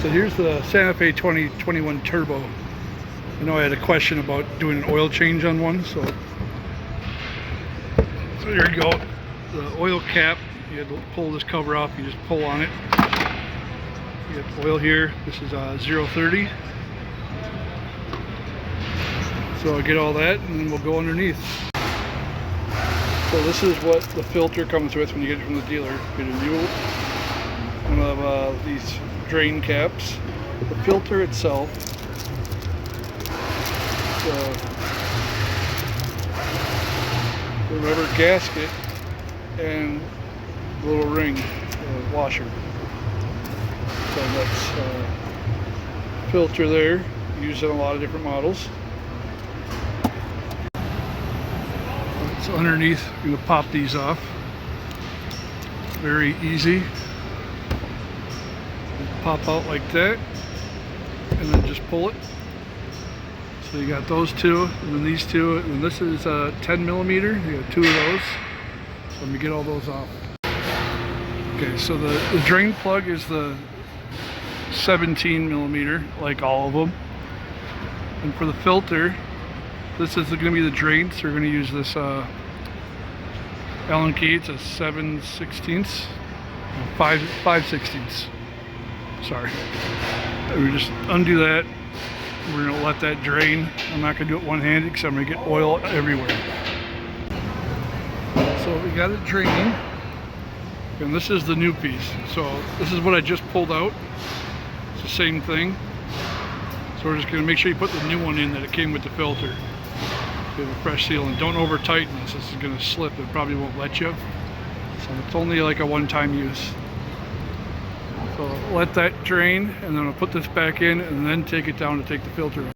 So here's the Santa Fe 2021 Turbo. I know I had a question about doing an oil change on one, so here you go. The oil cap, you had to pull this cover off, you just pull on it. You got oil here, this is 030. So I'll get all that and then we'll go underneath. So this is what the filter comes with when you get it from the dealer. Get a new one of these drain caps. The filter itself, the rubber gasket, and the little ring washer. So that's filter there, used in a lot of different models. So underneath, you're gonna pop these off. Very easy. Pop out like that, and then just pull it. So you got those two, and then these two, and this is 10 millimeter. You got two of those. Let me get all those off. Okay, so the drain plug is the 17 millimeter, like all of them. And for the filter, this is going to be the drain, so we're going to use this Allen key. It's a 7/16, 5/16. Sorry. We just undo that. We're going to let that drain. I'm not going to do it one-handed because I'm going to get oil everywhere. So we got it draining. And this is the new piece. So this is what I just pulled out. It's the same thing. So we're just going to make sure you put the new one in that it came with the filter. Give a fresh seal, and don't over tighten this. This is going to slip. It probably won't let you. So it's only like a one-time use. So let that drain, and then I'll put this back in and then take it down to take the filter out.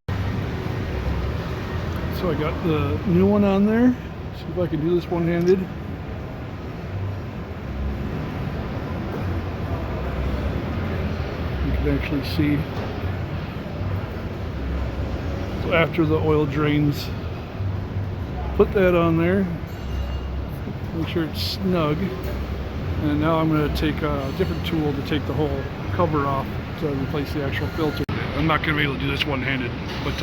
So I got the new one on there. See if I can do this one-handed. You can actually see. So after the oil drains, put that on there. Make sure it's snug. And now I'm going to take a different tool to take the whole cover off to replace the actual filter. I'm not going to be able to do this one-handed, but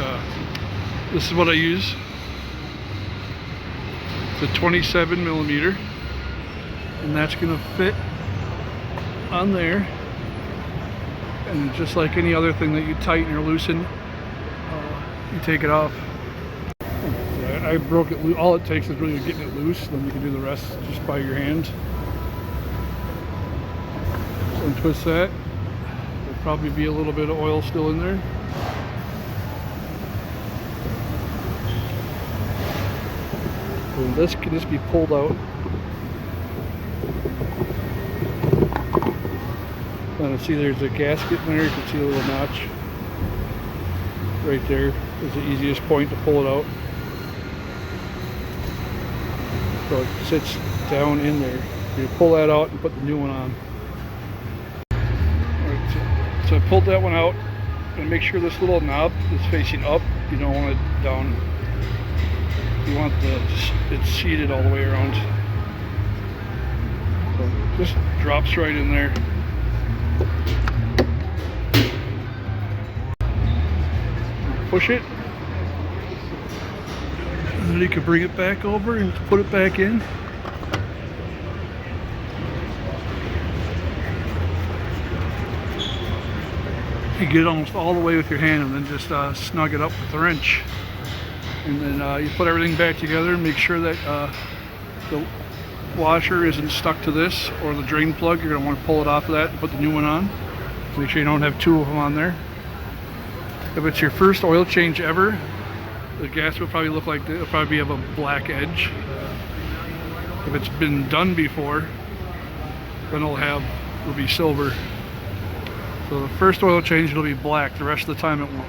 this is what I use. It's a 27 millimeter, and that's going to fit on there. And just like any other thing that you tighten or loosen, you take it off. I broke it loose. All it takes is really getting it loose, then you can do the rest just by your hand. And twist that. There'll probably be a little bit of oil still in there. And this can just be pulled out. And see there's a gasket in there. You can see a little notch right there. Is the easiest point to pull it out. So it sits down in there. You pull that out and put the new one on. So I pulled that one out, and make sure this little knob is facing up. You don't want it down. You want it's seated all the way around. So it just drops right in there. Push it. And then you can bring it back over and put it back in. You get it almost all the way with your hand, and then just snug it up with the wrench. And then you put everything back together and make sure that the washer isn't stuck to this or the drain plug. You're going to want to pull it off of that and put the new one on. Make sure you don't have two of them on there. If it's your first oil change ever, the gas will probably look like this. It'll probably have a black edge. If it's been done before, then it'll be silver. So the first oil change, it'll be black. The rest of the time, it won't.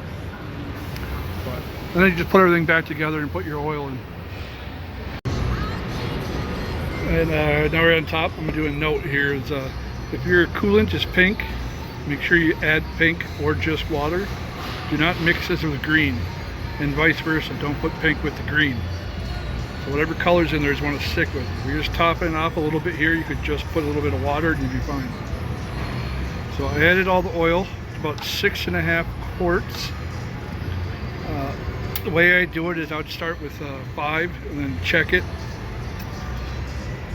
And then you just put everything back together and put your oil in. And now we're on top. I'm gonna do a note here. Is if your coolant is pink, make sure you add pink or just water. Do not mix this with green, and vice versa. Don't put pink with the green. So whatever color's in there is what you want to stick with. If you're just topping it off a little bit here, you could just put a little bit of water and you'd be fine. So I added all the oil, about 6.5 quarts. The way I do it is I would start with 5 and then check it.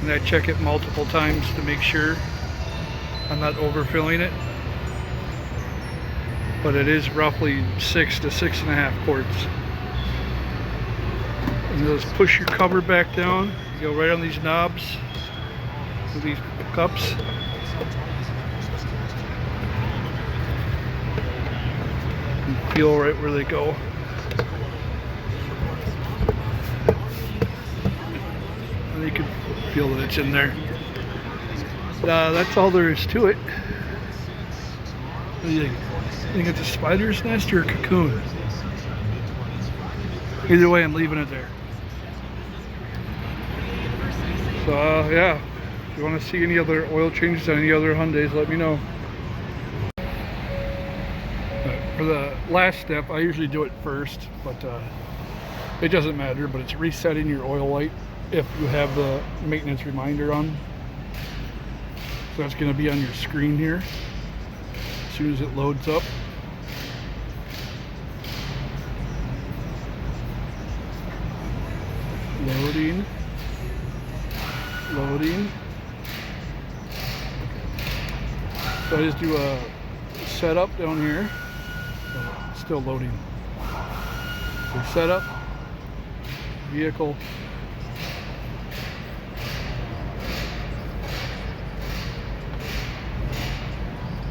And I check it multiple times to make sure I'm not overfilling it. But it is roughly 6 to 6.5 quarts. And you just push your cover back down. You go right on these knobs with these cups. And feel right where they go. And you can feel that it's in there. That's all there is to it. What do you think? You think it's a spider's nest or a cocoon? Either way, I'm leaving it there. So yeah, if you want to see any other oil changes on any other Hyundais, let me know. For the last step, I usually do it first, but it doesn't matter, but it's resetting your oil light if you have the maintenance reminder on. So that's going to be on your screen here as soon as it loads up. Loading. Loading. So I just do a setup down here. It's still loading. So setup, vehicle.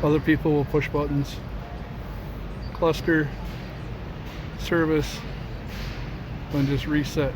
Other people will push buttons. Cluster, service, then just reset.